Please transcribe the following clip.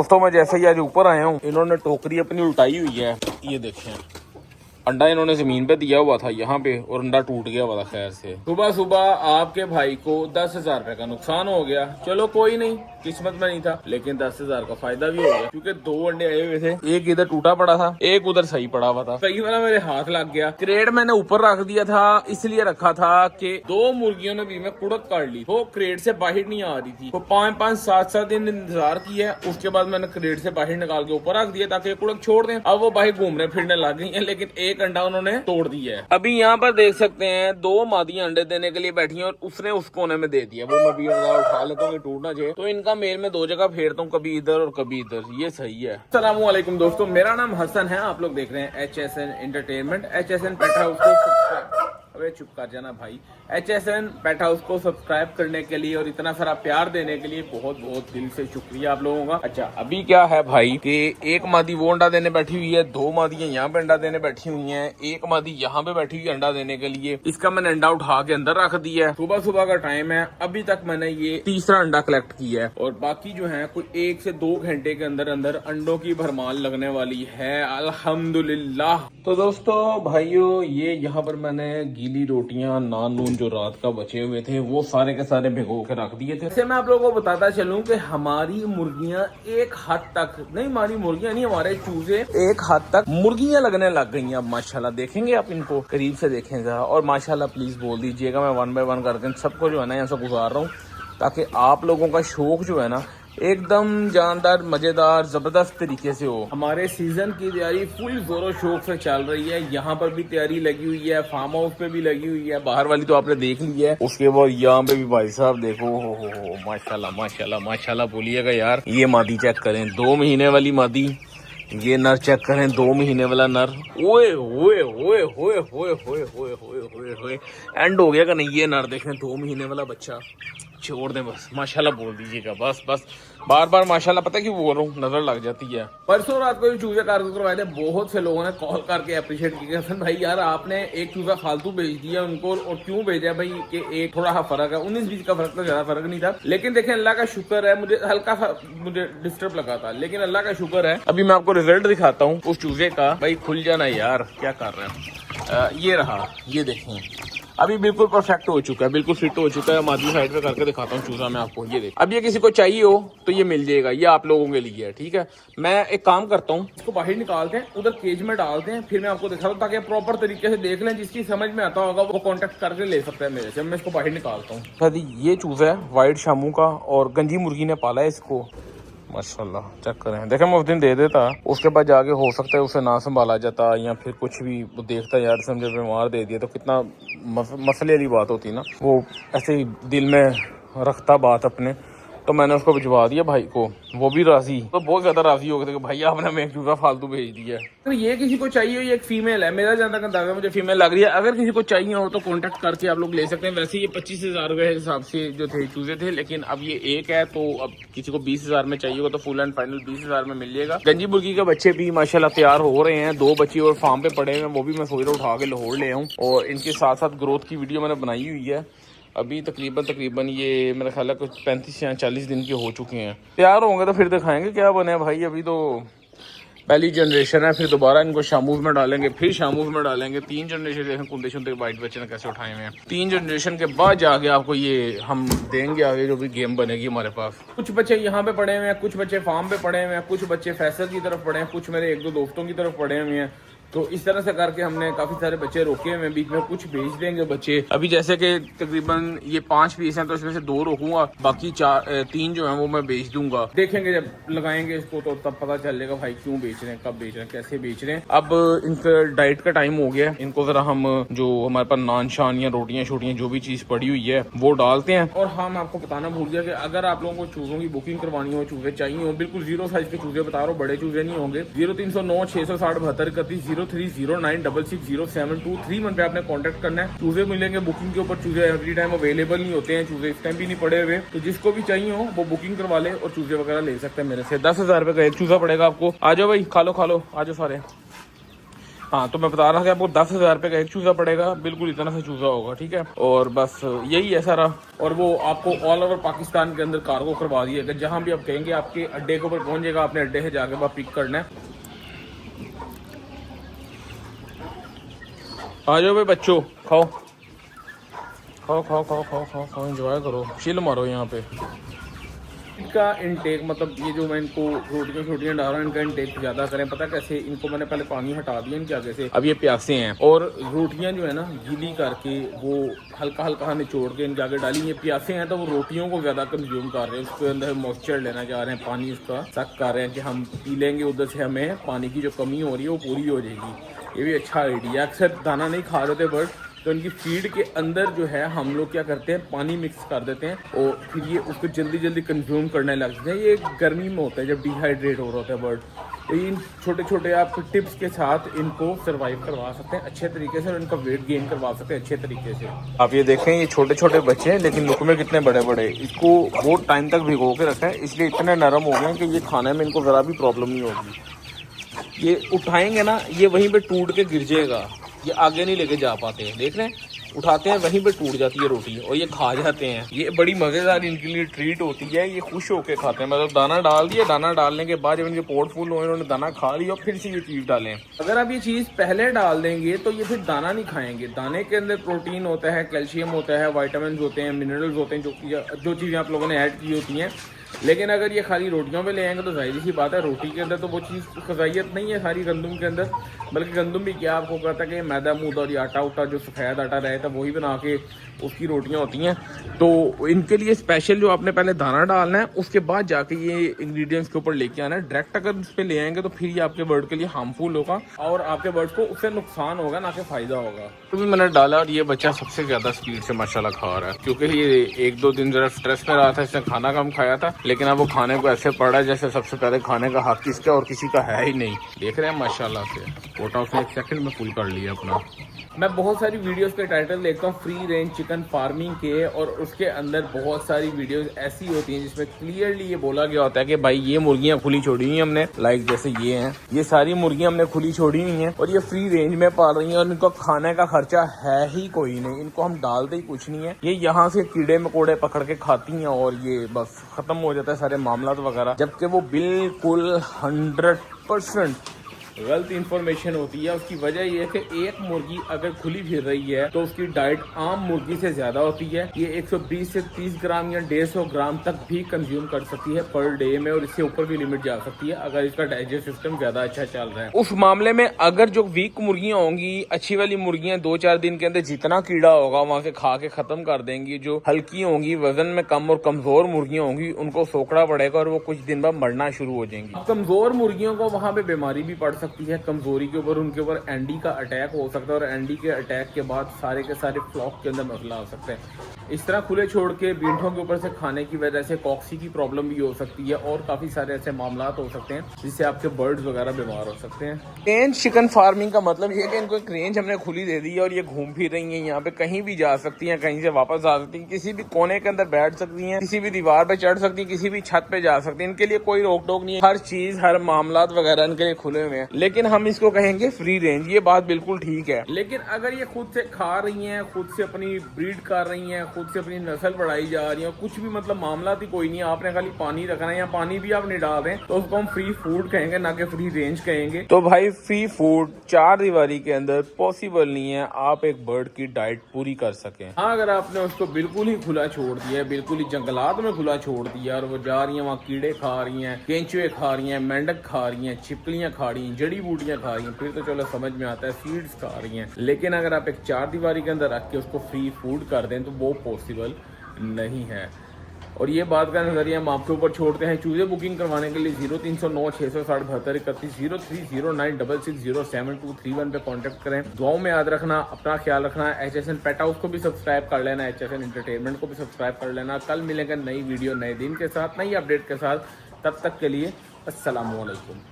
दोस्तों मैं जैसे ही आज ऊपर आया हूँ, इन्होंने टोकरी अपनी उल्टाई हुई है। ये देखें, अंडा इन्होंने जमीन पे दिया हुआ था यहाँ पे और अंडा टूट गया हुआ था। खैर से सुबह सुबह आपके भाई को 10,000 रुपए का नुकसान हो गया। चलो कोई नहीं, किस्मत में नहीं था, लेकिन 10,000 का फायदा भी हो गया क्योंकि 2 अंडे आए हुए थे। एक इधर टूटा पड़ा था, एक उधर सही पड़ा हुआ था। कई बार मेरे हाथ लग गया। क्रेट मैंने ऊपर रख दिया था, इसलिए रखा था कि 2 मुर्गियों ने भी मैं कुड़क काट ली। वो क्रेट से बाहर नहीं आ रही थी। वो 5-5, 7-7 दिन इंतजार किया। उसके बाद मैंने क्रेट से बाहर निकाल के ऊपर रख दिया ताकि कुड़क छोड़ दें। अब वो बाहर घूमने फिरने लग गई है, लेकिन एक अंडा उन्होंने तोड़ दिया है। अभी यहाँ पर देख सकते हैं 2 मादियां अंडे देने के लिए बैठी हैं और उसने उस कोने में दे दिया। वो मैं भी अंडा उठा लेता हूँ, टूटना चाहिए। तो इनका मेल में 2 जगह फेरता हूँ, कभी इधर और कभी इधर। ये सही है। अस्सलामुअलैकुम दोस्तों, मेरा नाम हसन है। आप लोग देख रहे हैं HSN एंटरटेनमेंट। HSN पेट हाउस को अबे चुप कर जाना भाई। HSN पेट हाउस को सब्सक्राइब करने के लिए और इतना सारा प्यार देने के लिए बहुत बहुत दिल से शुक्रिया आप लोगों का। अच्छा, अभी क्या है भाई कि एक मादी वो अंडा देने बैठी हुई है, 2 मादियां यहाँ पे अंडा देने बैठी हुई हैं, एक मादी यहाँ पे बैठी हुई है अंडा देने के लिए। इसका मैंने अंडा उठा के अंदर रख दिया है। सुबह सुबह का टाइम है, अभी तक मैंने ये तीसरा अंडा कलेक्ट किया है और बाकी जो है कोई 1 से 2 घंटे के अंदर अंदर अंडों की भरमार लगने वाली है, अल्हम्दुलिल्लाह। तो दोस्तों भाइयों, ये यहाँ पर मैंने गीली रोटियां, नान नून जो रात का बचे हुए थे वो सारे के सारे भिगो के रख दिए थे। जैसे मैं आप लोगों को बताता चलूं कि हमारी मुर्गियां एक हद तक नहीं, हमारी मुर्गियां नहीं, हमारे चूजे एक हद तक मुर्गियां लगने लग गई हैं। अब माशाल्लाह देखेंगे आप इनको, करीब से देखेंगे और माशाल्लाह प्लीज बोल दीजिएगा। मैं 1 बाय 1 करके सबको जो है ना यहाँ से गुजार रहा हूँ ताकि आप लोगों का शौक जो है ना एकदम जानदार, मजेदार, जबरदस्त तरीके से हो। हमारे सीजन की तैयारी फुल जोरों शौक से चल रही है। यहाँ पर भी तैयारी लगी हुई है, फार्म हाउस पे भी लगी हुई है। बाहर वाली तो आपने देख ली है, उसके बाद यहाँ पे भी भाई साहब देखो, हो माशाल्लाह माशाल्लाह माशाल्लाह बोलिएगा यार। ये मादी चेक करें, 2 महीने वाली मादी। ये नर चेक करें, 2 महीने वाला नर। ओए ओए ओए ओए ओए ओए ओए ओए ओए, एंड हो गया का नहीं? ये नर देखें, 2 महीने वाला बच्चा। छोड़ दें बस, माशाल्लाह बोल दीजिएगा बस बस। बार बार माशाल्लाह पता क्यों बोल रहा हूँ, नजर लग जाती है। परसों रात को चूजे कार्गो करवाए थे, बहुत से लोगों ने कॉल करके अप्रिशिएट किया, हसन भाई यार आपने एक चूजा फालतू भेज दिया उनको, और क्यों भेजा भाई कि एक थोड़ा सा फर्क है, 19-20 का फर्क, तो ज्यादा फर्क नहीं था। लेकिन देखें अल्लाह का शुक्र है, मुझे हल्का सा डिस्टर्ब लगा था, लेकिन अल्लाह का शुक्र है। अभी मैं आपको रिजल्ट दिखाता हूँ उस चूजे का। भाई खुल जाना यार, क्या कर रहे हैं। ये रहा, ये देखें अभी बिल्कुल परफेक्ट हो चुका है, बिल्कुल फिट हो चुका है। मादी साइड पे करके दिखाता हूँ चूजा मैं आपको। ये देख, अब ये किसी को चाहिए हो तो ये मिल जाएगा, ये आप लोगों के लिए है। ठीक है, मैं एक काम करता हूँ, इसको बाहर निकालते हैं, उधर केज में डालते हैं, फिर मैं आपको दिखाता हूँ ताकि प्रॉपर तरीके से देख लें। जिसकी समझ में आता होगा वो कॉन्टेक्ट करके ले सकता है मेरे से। मैं इसको बाहर निकालता हूँ। सर ये चूजा है व्हाइट शामू का और गंजी मुर्गी ने पाला है इसको, माशाल्लाह चेक करें। देखें मैं उस दिन दे देता, उसके बाद जाके हो सकता है उसे ना संभाला जाता या फिर कुछ भी, वो देखता यार समझे बीमार दे दिया तो कितना मसले वाली बात होती ना। वो ऐसे ही दिल में रखता बात अपने, तो मैंने उसको भिजवा दिया भाई को। वो भी राजी, तो बहुत ज्यादा राजी हो गए थे कि भाई आपने हमें एक चूजा फालतू भेज दिया है। तो ये किसी को चाहिए हो, ये एक फीमेल है, मेरा ज्यादा अंदाजा मुझे फीमेल लग रही है। अगर किसी को चाहिए हो तो कांटेक्ट करके आप लोग ले सकते हैं। वैसे ये 25,000 रुपए के हिसाब से जो थे चूजे थे, लेकिन अब ये एक है तो अब किसी को 20,000 में चाहिए होगा तो फुल एंड फाइनल 20,000 में मिल जाएगा। गंजी मुर्गी के बच्चे भी माशाल्लाह तैयार हो रहे हैं, 2 बच्चे और फार्म पे पड़े हुए हैं, वो भी मैं सोच रहा उठा के लाहौर ले आऊँ। और इनके साथ साथ ग्रोथ की वीडियो मैंने बनाई हुई है। अभी तकरीबन ये मेरा ख्याल है कुछ 35 या 40 दिन के हो चुके हैं। तैयार होंगे तो फिर दिखाएंगे क्या बने भाई। अभी तो पहली जनरेशन है, फिर दोबारा इनको शामूज में डालेंगे, फिर शामूज में डालेंगे। 3 जनरेशन देखें कुंदे शुंदे वाइट बच्चे ने कैसे उठाए हुए हैं। 3 जनरेशन के बाद जाके आपको ये हम देंगे आगे जो भी गेम बनेगी हमारे पास। कुछ बच्चे यहाँ पे पड़े हुए हैं, कुछ बच्चे फार्म पे पड़े हुए हैं, कुछ बच्चे फैसल की तरफ पड़े हैं, कुछ मेरे 1-2 दोस्तों की तरफ पड़े हुए हैं। तो इस तरह से करके हमने काफी सारे बच्चे रोके हुए हैं, बीच में कुछ भेज देंगे बच्चे। अभी जैसे कि तकरीबन ये 5 पीस हैं तो इसमें से 2 रोकूंगा, बाकी 3 जो हैं वो मैं बेच दूंगा। देखेंगे जब लगाएंगे इसको तो तब पता चलेगा भाई क्यों बेच रहे हैं, कब बेच रहे हैं, कैसे बेच रहे हैं। अब इनका डाइट का टाइम हो गया, इनको जरा हम जो हमारे पास नान शान या रोटियां शोटियां जो भी चीज पड़ी हुई है वो डालते हैं। और हाँ मैं आपको बताना भूल गया कि अगर आप लोगों को चूजों की बुकिंग करवानी हो, चूजे चाहिए हो, बिल्कुल 0 साइज के चूजे बता रहा हूँ, बड़े चूजे नहीं होंगे। 0309 660 72 31 0309 660723 पे आपने कांटेक्ट करना है। चूजे मिलेंगे बुकिंग के ऊपर, चूजे एवरी टाइम अवेलेबल नहीं होते हैं, चूजे इस टाइम भी नहीं पड़े हुए। तो जिसको भी चाहिए हो वो बुकिंग करवा ले और चूजे वगैरह ले सकते हैं मेरे से। 10,000 रुपए का एक चूजा पड़ेगा आपको। आ जाओ भाई, खा लो आ जाओ सारे। हाँ, तो मैं बता रहा था कि आपको 10,000 रुपये का एक चूज़ा पड़ेगा, बिल्कुल इतना सा चूज़ा होगा, ठीक है। और बस यही है सारा। और वो आपको ऑल ओवर पाकिस्तान के अंदर कार्गो करवा दिएगा, जहाँ भी आप कहेंगे आपके अड्डे के ऊपर पहुँच जाएगा, आपने अड्डे से जाकर वहाँ पिक करना है। आ जाओ भाई बच्चों, खाओ खाओ खाओ खाओ खाओ खाओ खाओ, एंजॉय करो, चिल मारो यहाँ पे। इनका इनटेक मतलब ये जो मैं इनको रोटियाँ डाल रहा हूँ, इनका इनटेक ज़्यादा करें। पता कैसे, इनको मैंने पहले पानी हटा दिया इनके आगे से, अब ये प्यासे हैं। और रोटियाँ जो है ना गीली करके वो हल्का हल्का निचोड़ के इनके आगे डाली। ये प्यासे हैं तो वो रोटियों को ज़्यादा कंज्यूम कर रहे हैं, उसके अंदर मॉइस्चर लेना चाह रहे हैं, पानी उसका सक कर रहे हैं कि हम पी लेंगे, उधर से हमें पानी की जो कमी हो रही है वो पूरी हो जाएगी। ये भी अच्छा आइडिया। अक्सर दाना नहीं खा रहे थे बर्ड, तो इनकी फीड के अंदर जो है हम लोग क्या करते हैं, पानी मिक्स कर देते हैं और फिर ये उसको जल्दी जल्दी कंज्यूम करने लगते हैं। ये गर्मी में होता है जब डिहाइड्रेट हो रहा होता है बर्ड। तो इन छोटे छोटे आप टिप्स के साथ इनको सर्वाइव करवा सकते हैं अच्छे तरीके से, और इनका वेट गेन करवा सकते हैं अच्छे तरीके से। आप ये देखें, ये छोटे छोटे बच्चे हैं लेकिन लुकमे कितने बड़े बड़े। इसको बहुत टाइम तक भिगो के रखें, इसलिए इतने नरम हो गए हैं कि ये खाने में इनको ज़रा भी प्रॉब्लम नहीं होगी। ये उठाएंगे ना, ये वहीं पे टूट के गिर जाएगा, ये आगे नहीं लेके जा पाते हैं। देख रहे हैं, उठाते हैं वहीं पे टूट जाती है रोटी और ये खा जाते हैं। ये बड़ी मज़ेदार इनके लिए ट्रीट होती है, ये खुश होके खाते हैं। मतलब दाना डाल दिया, दाना डालने के बाद जब इनके पोट फुल हुए, इन्होंने दाना खा लिया और फिर से ये चीज़ डालें। अगर आप ये चीज़ पहले डाल देंगे तो ये फिर दाना नहीं खाएंगे। दाने के अंदर प्रोटीन होता है, कैल्शियम होता है, वाइटामिन होते हैं, मिनरल्स होते हैं, जो चीज़ें आप लोगों ने ऐड की होती हैं। लेकिन अगर ये खाली रोटियों पे ले आएंगे तो जाहिर सी बात है, रोटी के अंदर तो वो चीज़ ग़िज़ाइयत नहीं है सारी गंदम के अंदर। बल्कि गंदम भी क्या, आपको कहता है कि मैदा मूदा और ये आटा उटा जो सफ़ेद आटा रहता है वही बना के उसकी रोटियां होती हैं। तो इनके लिए स्पेशल जो आपने पहले दाना डालना है, उसके बाद जाके ये इंग्रेडिएंट्स के ऊपर लेके आना है। डायरेक्ट अगर उस पर ले आएंगे तो फिर ये आपके बर्ड के लिए हार्मफुल होगा और आपके बर्ड को उससे नुकसान होगा, ना कि फ़ायदा होगा। तो भी मैंने डाला और ये बच्चा सबसे ज़्यादा स्पीड से माशाल्लाह खा रहा है, क्योंकि ये 1-2 दिन ज़रा स्ट्रेस में रहा था, इसने खाना कम खाया था। लेकिन अब वो खाने को ऐसे पड़ा है जैसे सबसे पहले खाने का हक इसका और किसी का है ही नहीं। देख रहे हैं माशाल्लाह से, कोटा उसने 1 सेकंड में फुल कर लिया अपना। मैं बहुत सारी वीडियोस के टाइटल देखता हूँ फ्री रेंज चिकन फार्मिंग के, और उसके अंदर बहुत सारी वीडियोस ऐसी होती हैं जिसमें क्लियरली ये बोला गया होता है कि भाई ये मुर्गियां खुली छोड़ी हुई हैं हमने, लाइक जैसे ये हैं, ये सारी मुर्गियां हमने खुली छोड़ी हुई हैं और ये फ्री रेंज में पाल रही हैं और इनको खाने का खर्चा है ही कोई नहीं, इनको हम डालते ही कुछ नहीं है। ये यहाँ से कीड़े मकोड़े पकड़ के खाती हैं और ये बस खत्म हो जाता है सारे मामला वगैरह, जबकि वो बिल्कुल 100% गलत इन्फॉर्मेशन होती है। उसकी वजह यह है कि एक मुर्गी अगर खुली फिर रही है तो उसकी डाइट आम मुर्गी से ज्यादा होती है। ये 120 से 30 ग्राम या 150 ग्राम तक भी कंज्यूम कर सकती है पर डे में, और इससे ऊपर भी लिमिट जा सकती है अगर इसका डाइजेस्ट सिस्टम ज्यादा अच्छा चल रहा है। उस मामले में अगर जो वीक मुर्गियां होंगी, अच्छी वाली मुर्गियां 2-4 दिन के अंदर जितना कीड़ा होगा वहां से खा के खत्म कर देंगी। जो हल्की होंगी, वजन में कम और कमजोर मुर्गियां होंगी, उनको सोखना पड़ेगा और वो कुछ दिन बाद मरना शुरू हो जाएंगी। कमजोर मुर्गियों को वहां पे बीमारी भी पड़ सकती है, कमजोरी के ऊपर उनके ऊपर एंडी का अटैक हो सकता है और एंडी के अटैक के बाद सारे के सारे फ्लॉक के अंदर मसला हो सकता है। इस तरह खुले छोड़ के बींठों के ऊपर से खाने की वजह से कॉक्सी की प्रॉब्लम भी हो सकती है और काफी सारे ऐसे मामला हो सकते हैं जिससे आपके बर्ड्स वगैरह बीमार हो सकते हैं। रेंज चिकन फार्मिंग का मतलब ये है कि इनको एक रेंज हमने खुली दे दी है और ये घूम फिर रही है यहाँ पे, कहीं भी जा सकती हैं, कहीं से वापस आ सकती हैं, किसी भी कोने के अंदर बैठ सकती हैं, किसी भी दीवार पे चढ़ सकती हैं, किसी भी छत पे जा सकती हैं। इनके लिए कोई रोक टोक नहीं है, हर चीज हर मामला वगैरह इनके लिए खुले हुए हैं। लेकिन हम इसको कहेंगे फ्री रेंज, ये बात बिल्कुल ठीक है। लेकिन अगर ये खुद से खा रही हैं, खुद से अपनी ब्रीड कर रही हैं, खुद से अपनी नस्ल बढ़ाई जा रही है, कुछ भी मतलब मामला ही कोई नहीं है, आपने खाली पानी रखना है या पानी भी आप नहीं डाल दें तो उसको हम फ्री फूड कहेंगे, ना कि फ्री रेंज कहेंगे। तो भाई फ्री फूड 4 दीवारी के अंदर पॉसिबल नहीं है आप एक बर्ड की डाइट पूरी कर सकें। हाँ, अगर आपने उसको बिल्कुल ही खुला छोड़ दिया, बिल्कुल ही जंगलात में खुला छोड़ दिया और वो जा रही है वहाँ कीड़े खा रही हैं, केंचुए खा रही हैं, मेंढक खा रही हैं, छिपकलियां खा रही हैं, जड़ी बूटियां खा रही हैं, फिर तो चलो समझ में आता है सीड्स खा रही हैं। लेकिन अगर आप एक 4 दीवारी के अंदर रख के उसको फ्री फूड कर दें तो वो पॉसिबल नहीं है। और ये बात का नजरिया हम आपके ऊपर छोड़ते हैं। चूजे बुकिंग करवाने के लिए 0309 660 72 31 0309 6607 पे कॉन्टेक्ट करें। दुआओं में याद रखना, अपना ख्याल रखना। HSN पेट हाउस को भी सब्सक्राइब कर लेना, HSN एंटरटेनमेंट को भी सब्सक्राइब कर लेना। कल मिलेंगे नई वीडियो नए दिन के साथ, नई अपडेट के साथ। तब तक के लिए अस्सलाम वालेकुम।